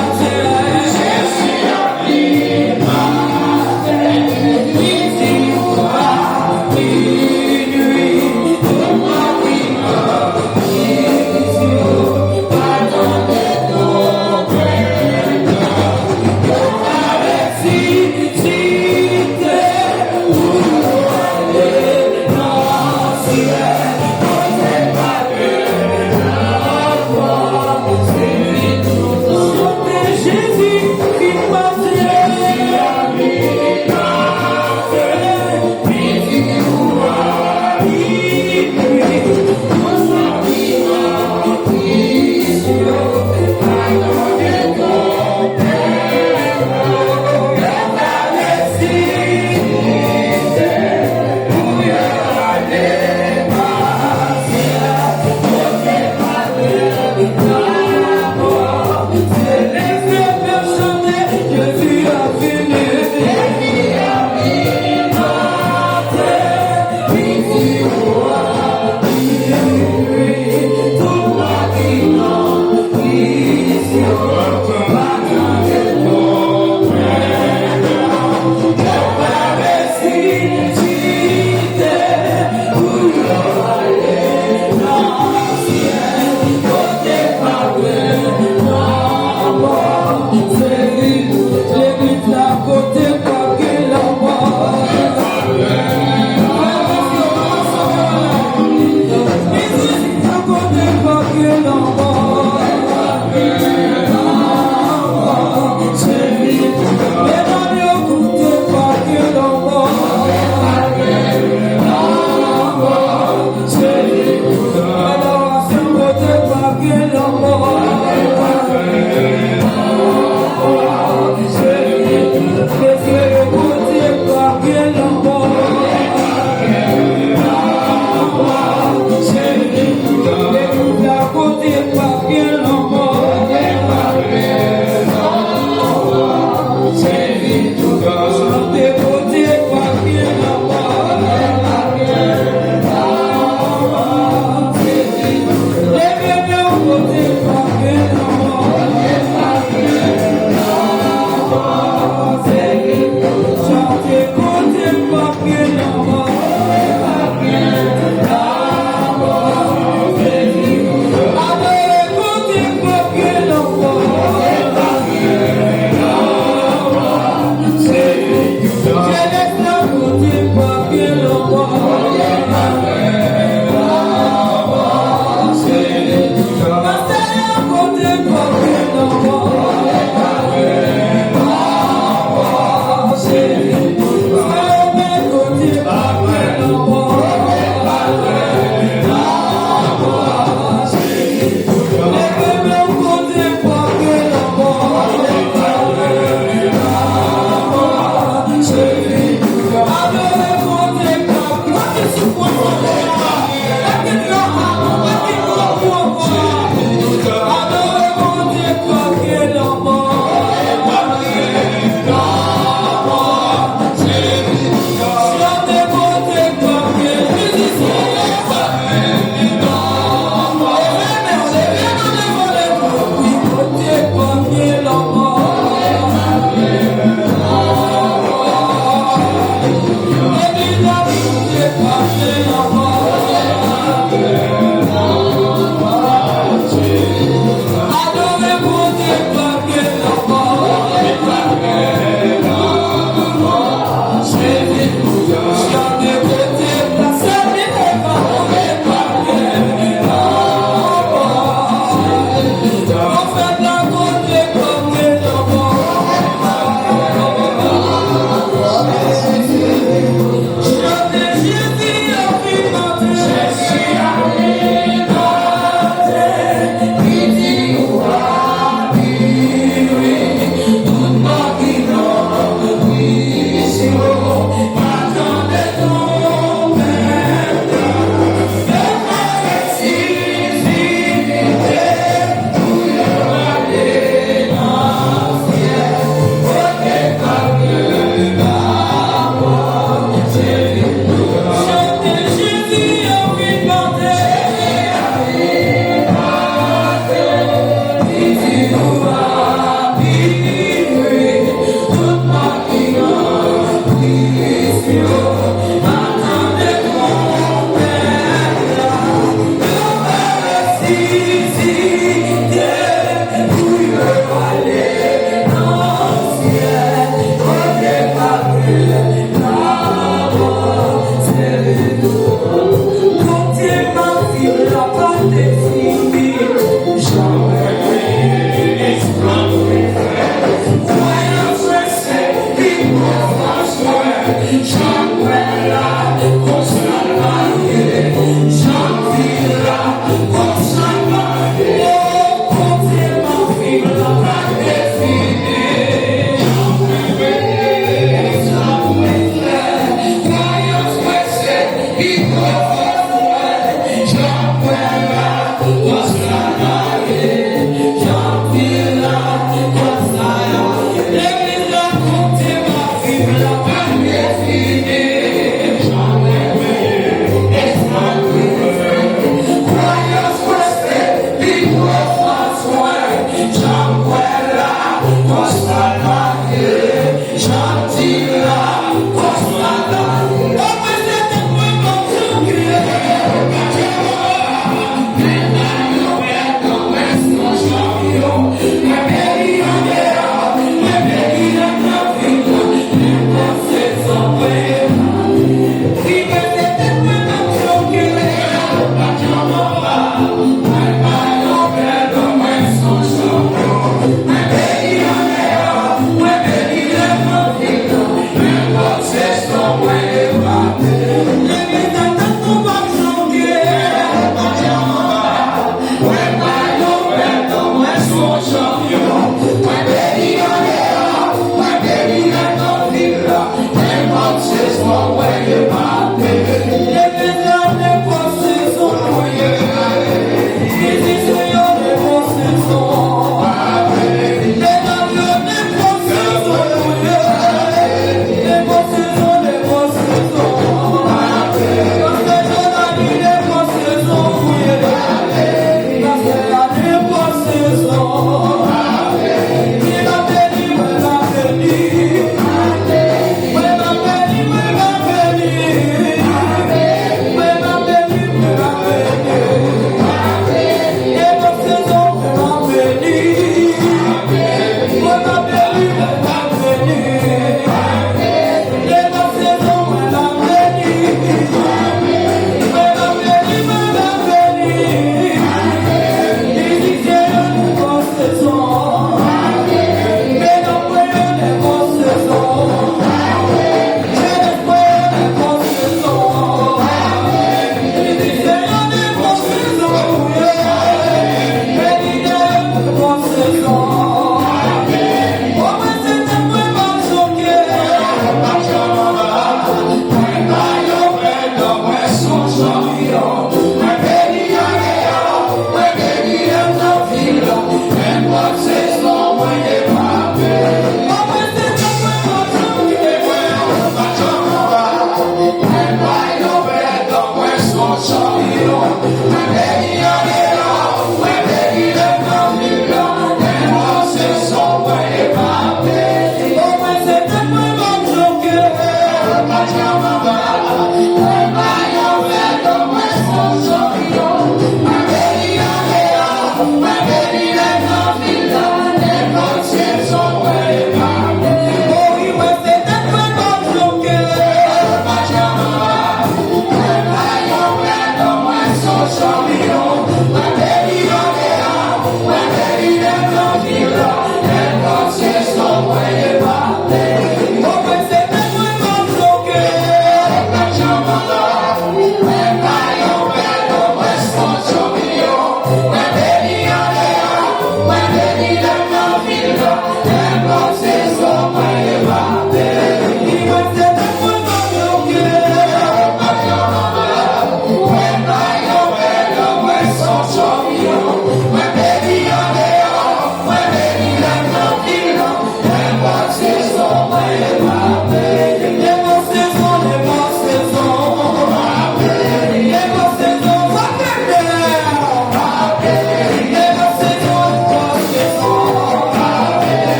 proteger.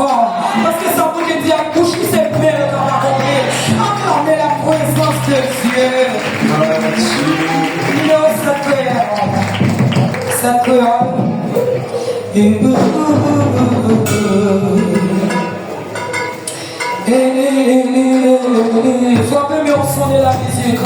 fort. Parce que ça vous dit à couche qui s'est belle dans la journée. Acclamez la présence de Dieu. Il est sa prière. Sois peu mieux au son de la musique.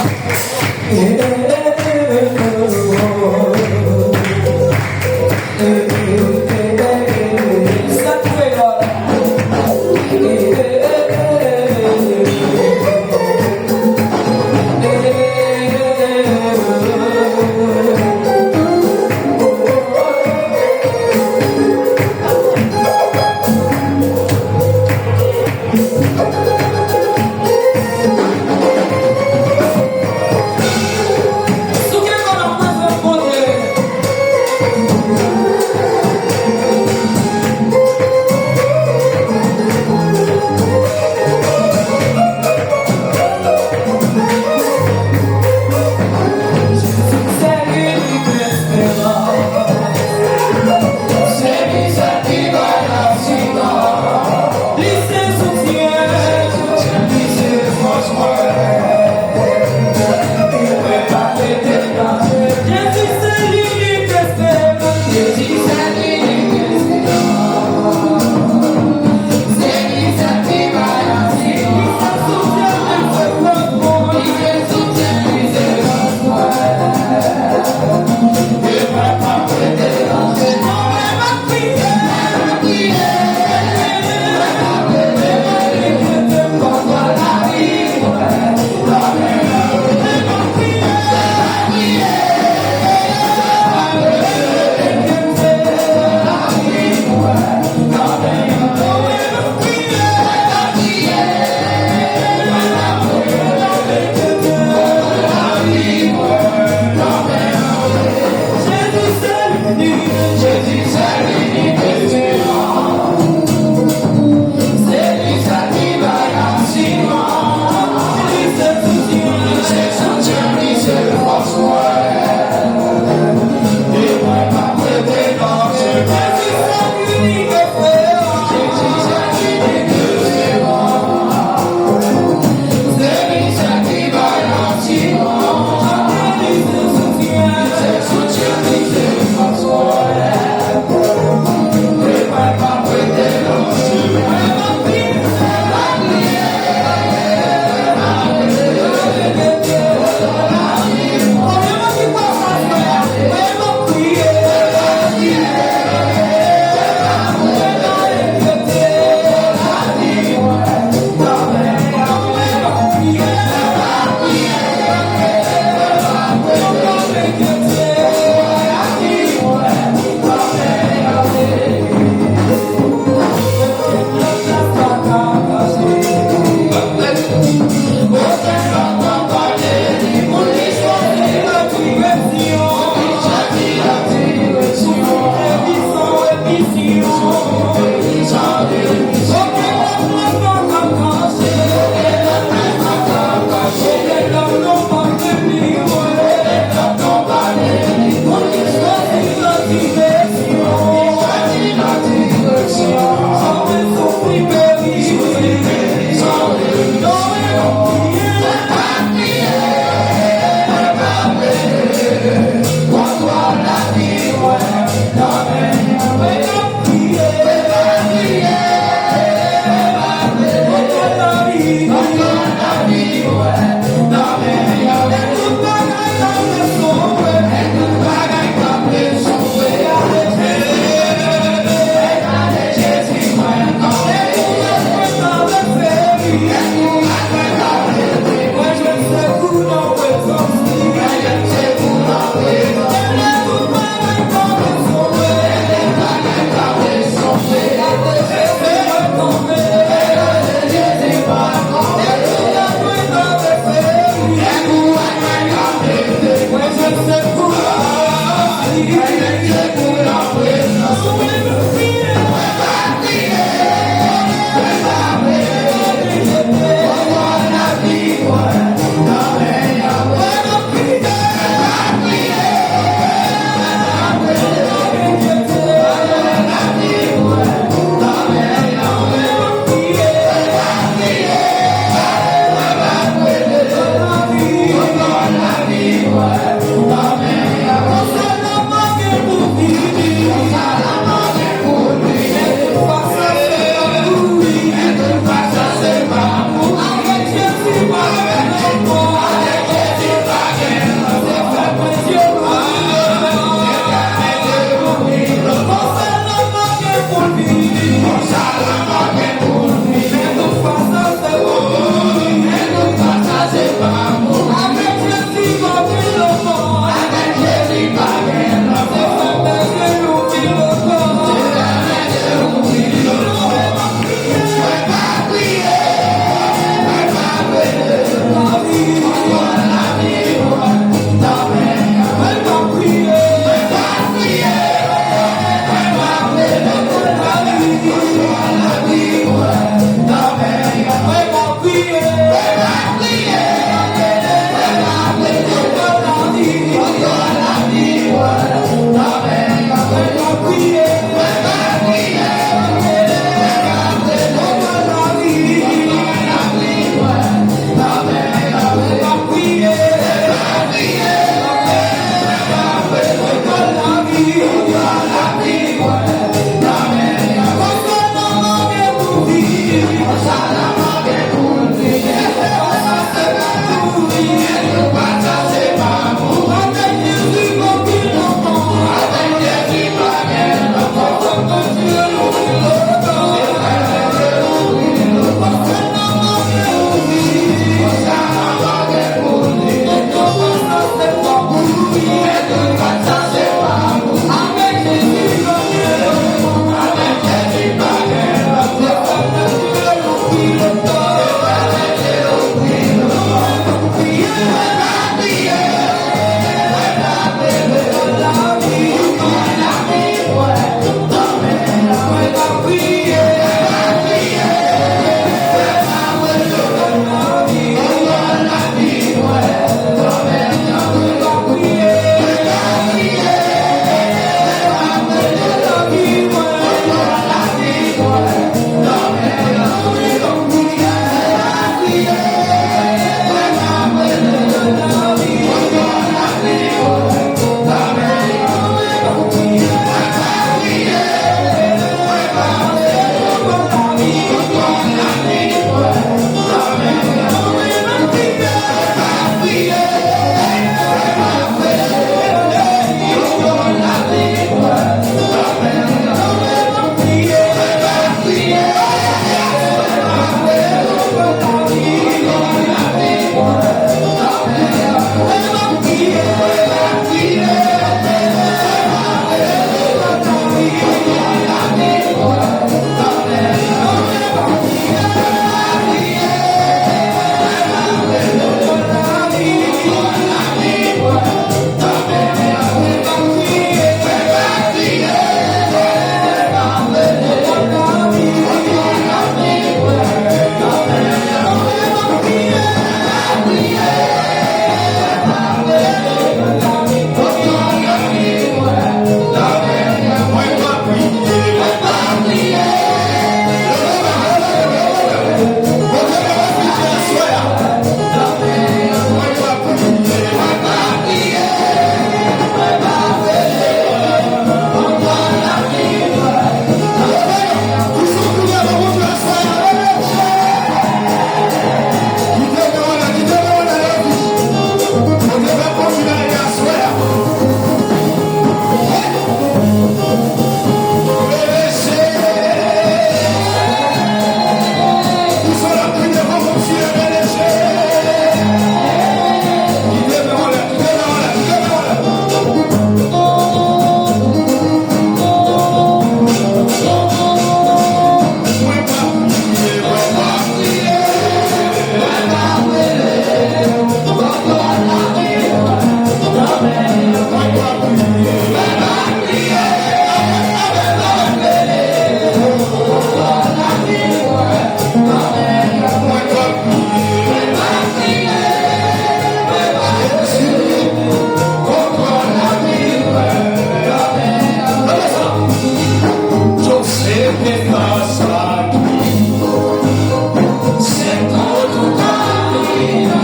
Sentou do lado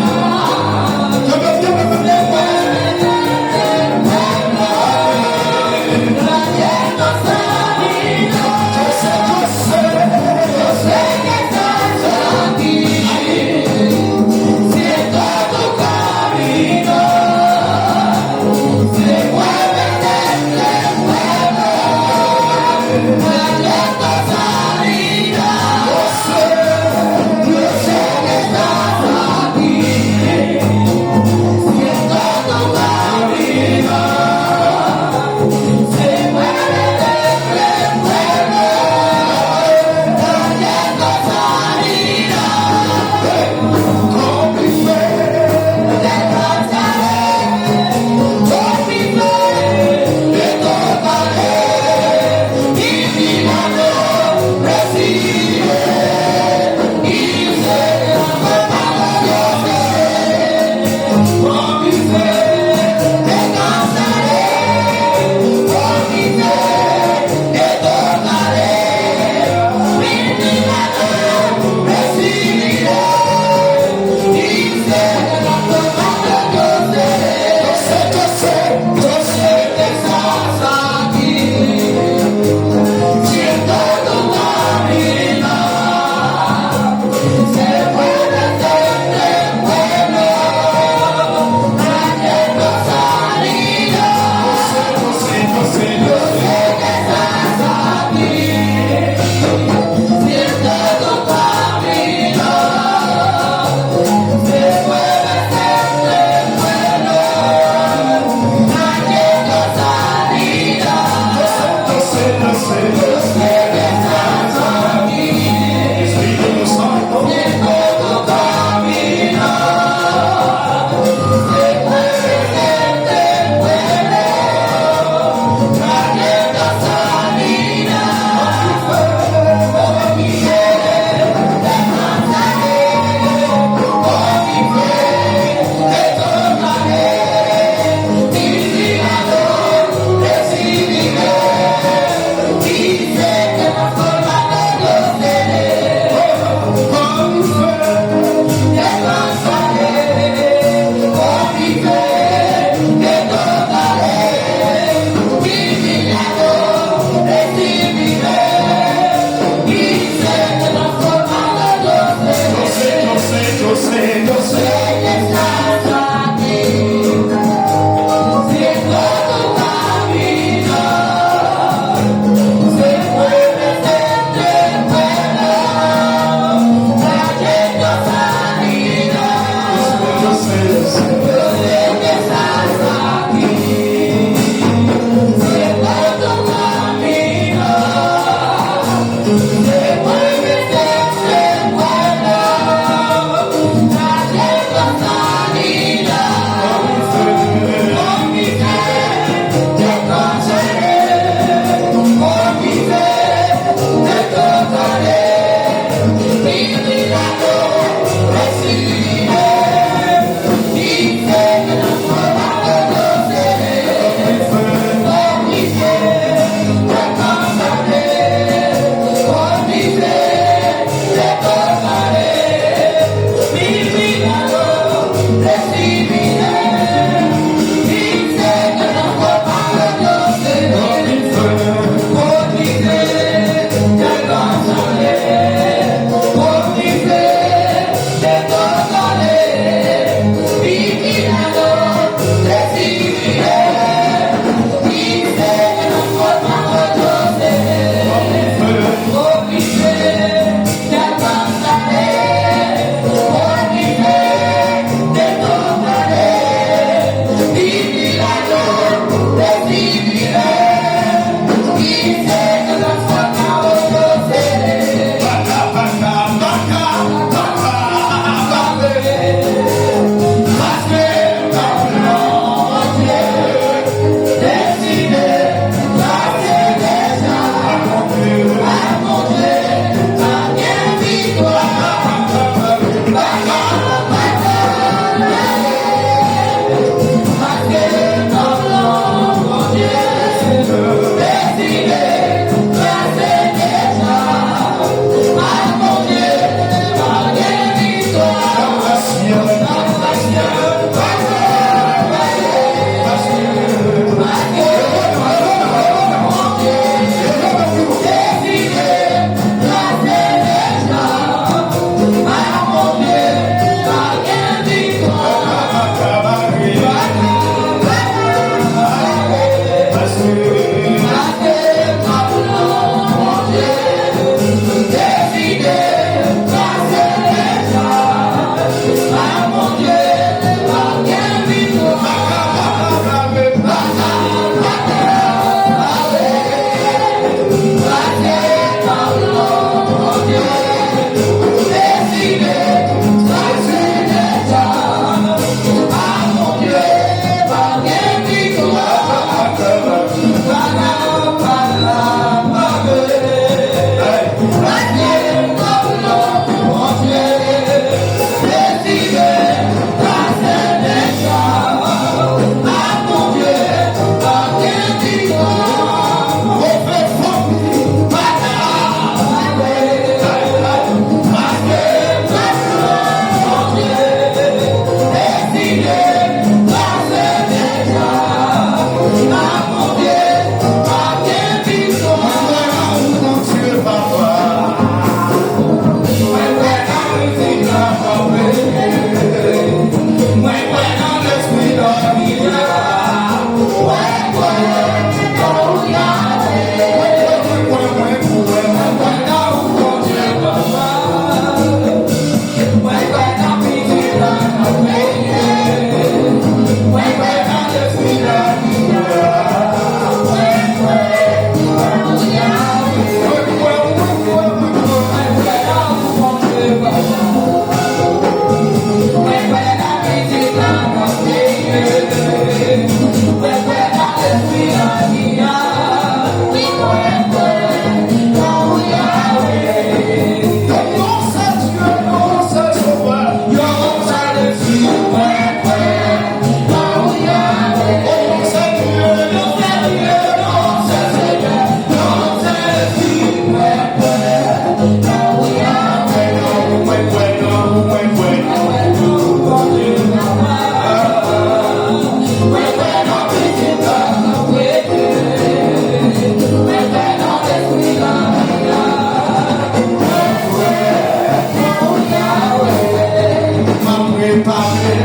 Papa.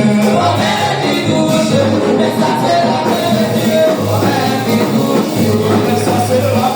Começa a ser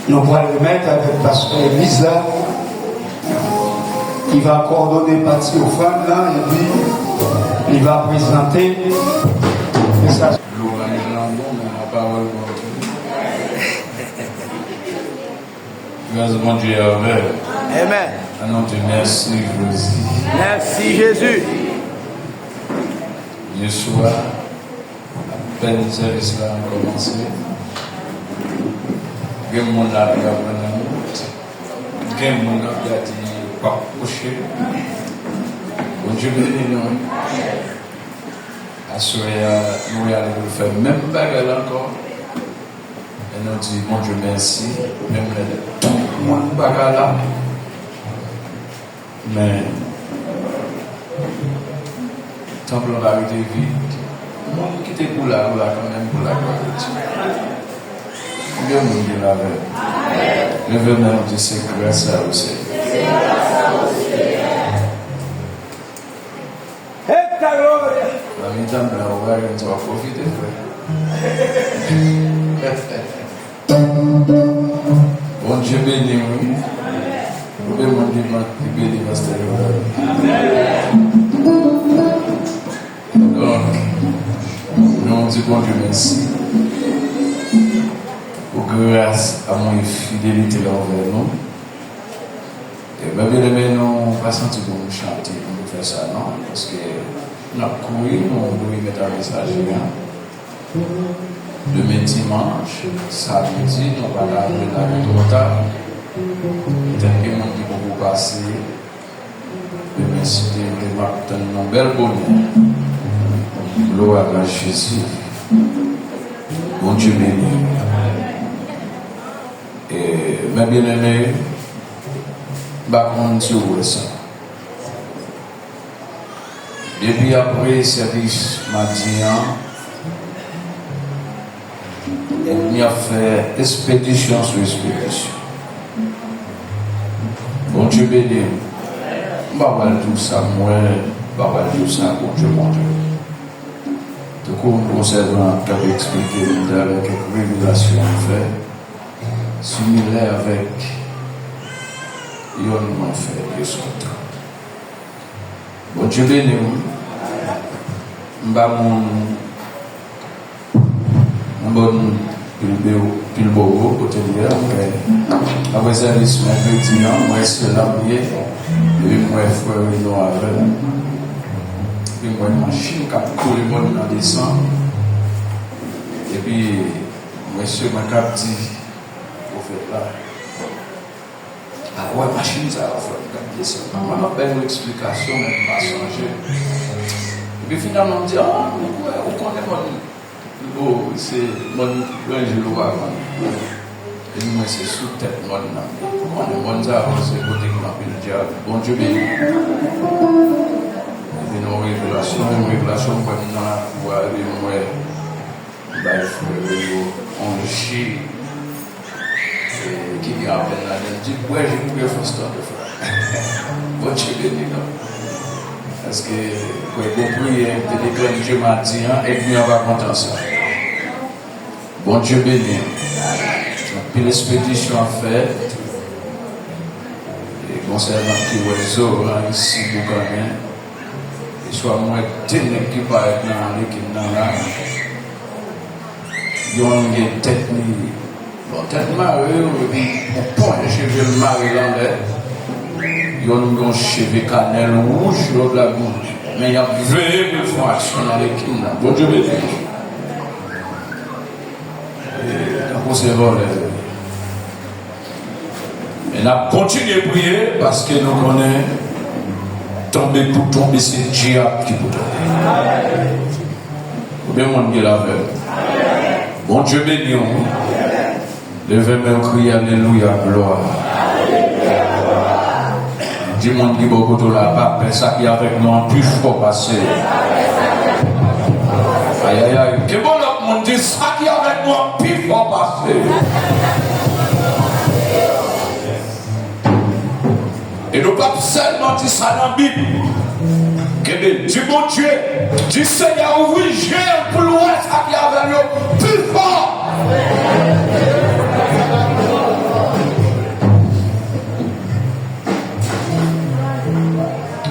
Nous pourrons le mettre avec le pasteur Église là. Il va coordonner partie aux femmes là et puis il va présenter. Et ça. Grâce mon Dieu est avec. Amen. Alors te merci Jésus. Merci Jésus. Dieu soit. À peine le service là a commencé. Quel monde a regardé, quel monde a regardé, pas couché. Bon Dieu béni nous. Assuré nous allons faire même bagarre encore. Et nous disons bon Dieu merci. Même tout le monde bagarre là. Mais temple va arrêter vite. Le monde qui était pour là quand même pour la gloire de Dieu. Dieu nous dit la veille. Le venant de ses grâces à aussi. Et ta gloire. La mesdames, on va profiter. Bon Dieu béni, oui. Vous pouvez m'en dire, béni, pasteur. Donc, nous disons bon Dieu merci. Grâce à mon fidélité envers nous. Et bien aimé, nous pas senti pour nous chanter, pour nous faire ça, non? Parce que nous avons couru, nous devons mettre un message. Demain dimanche, samedi, nous allons aller dans le retard. Peut-être que nous devons passer. Demain, c'était vraiment un bel bonheur. Gloire à Jésus. Bon Dieu béni. Et mes bien-aimés, par contre, Dieu ça. Depuis après le service mardi, il a fait expédition sur expédition. Bon Dieu béni. Je ne vais pas tout ça, moi, je ne vais pas tout ça, bon Dieu, mon Dieu. Du coup, nous concernant, tu avais expliqué avec quelques révélations faites. Similaire avec yon m'en fait de son temps. Bon Dieu béni, m'ba mon bon pilbogo côté de là, après service mercredi, moi c'est là prier, et moi frère non avec, et moi machine qui tout le monde dans descend, et puis monsieur m'a cap dit là. Ah ouais, machine ça va faire ça. On m'a fait une explication, mais je pas changé. Et puis finalement, on dit, ah, on connaît mon. Oh, c'est mon. Je le vois avant. Et moi, c'est sous tête, mon. On est bon, ça, c'est côté qui m'a fait le diable. Bon Dieu béni. Et nos révélations, comme nous avons voir, on chie. Qui vient à peine là, il dit, ouais, j'ai coupé le stade de frère. Bon Dieu béni, non? Parce que, pour prier, de Dieu m'a dit, et puis on va content ça. Bon Dieu béni. Puis l'expédition a fait, et concernant qui réseau, ici, pour quand même, et soit moins technique qui va être dans l'équipe dans là, il y a une technique. Bon, tellement mon point de cheveux le Marylandais, il y a un cheveux cannelle rouge sur la goutte. Mais il y a 20 fois action dans l'équipe. Bon Dieu béni. Et c'est vrai. Et on a continué à prier parce que nous connaissons tomber pour tomber, c'est le diable qui peut tomber. Vous bien, mon Dieu, la veille. Bon Dieu béni. Levez-moi, crier Alléluia, gloire. Dis-moi qui beaucoup de la part, mais ça qui est avec moi, plus fort passer. Aïe aïe aïe. Que bon l'autre monde dit ça qui est avec moi, plus fort passer. Et nous pas seulement dire ça dans la Bible. Que Dieu, mon Dieu, dit Seigneur, ouvre Dieu pour l'ouest, ça qui est avec nous, plus fort.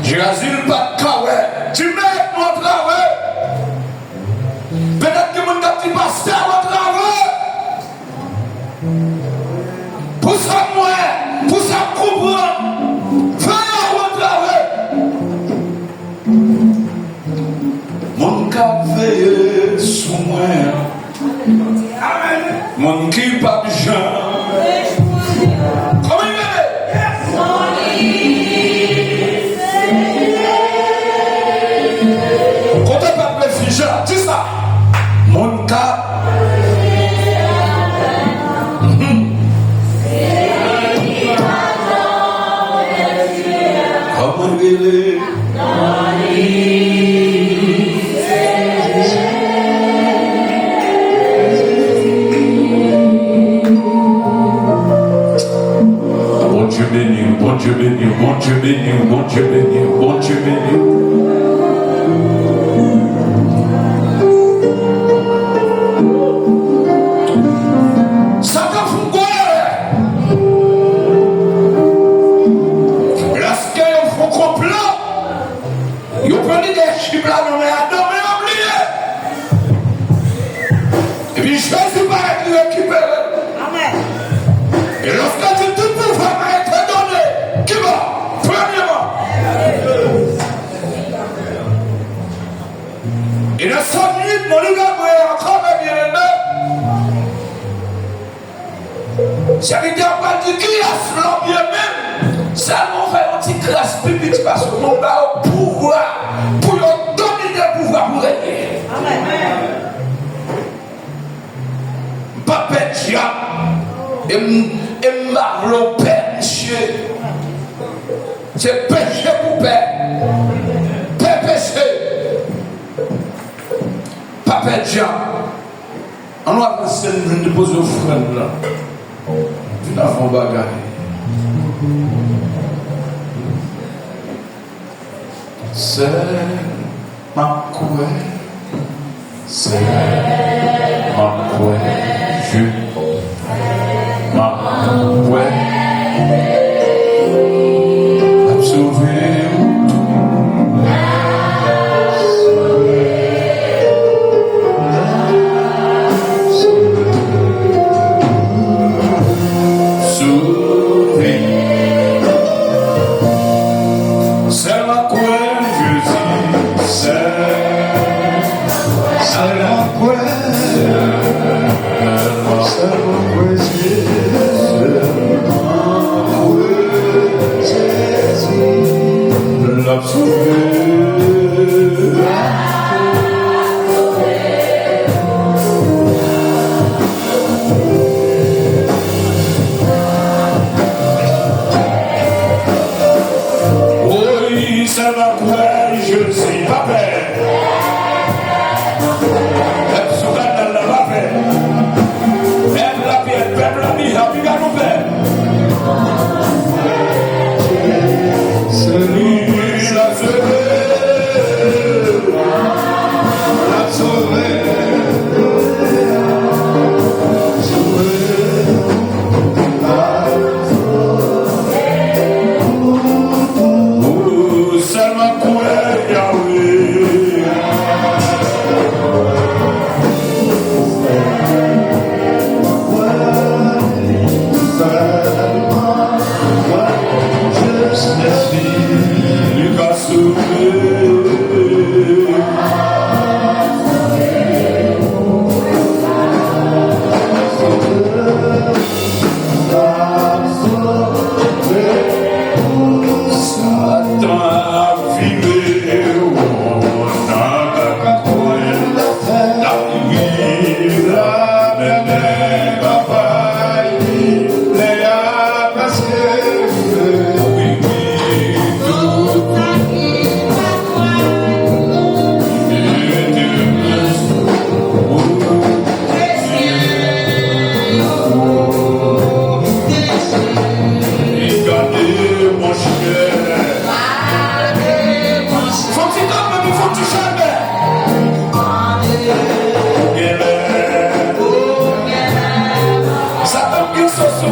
Jésus pas de kawé, tu mets mon travail. Peut-être que mon petit pasteur va travailler. Pour ça, moi, pour ça, comprendre. Fais mon travail. Mon cap veille sous moi. Amen. Mon qui pas de gens. Comment il est? Dis ça. Mon cas. Comment il est? Bon Dieu béni, bon Dieu béni, bon Dieu béni, bon Dieu béni, bon Dieu béni. Et puis Jésus va être récupéré. Amen. Et lorsque tout pouvoir va être donné, qui va? Premièrement. Et dans 5 minutes, mon livre encore bien aimé. C'est qu'il n'a pas dit qu'il a cela bien même. Seulement faire un petit classe publique parce que mon gars au pouvoir pour donner le pouvoir pour régner. Amen. Pas péché et marlo péché. C'est péché pour père. Père péché. Pas péché. On va passer une dépose offrande là. Nous n'avons pas gagné. C'est ma couette. C'est ma couette. Je m'abouais à sauver c'est ma couette, je dis, c'est ma couette.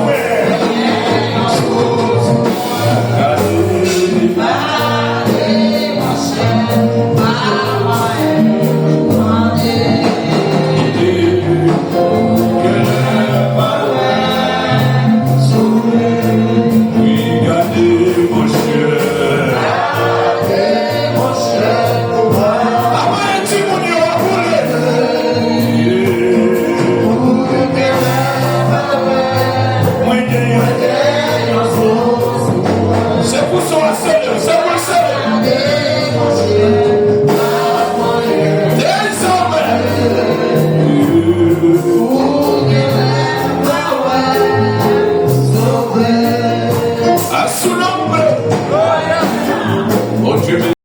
Frère.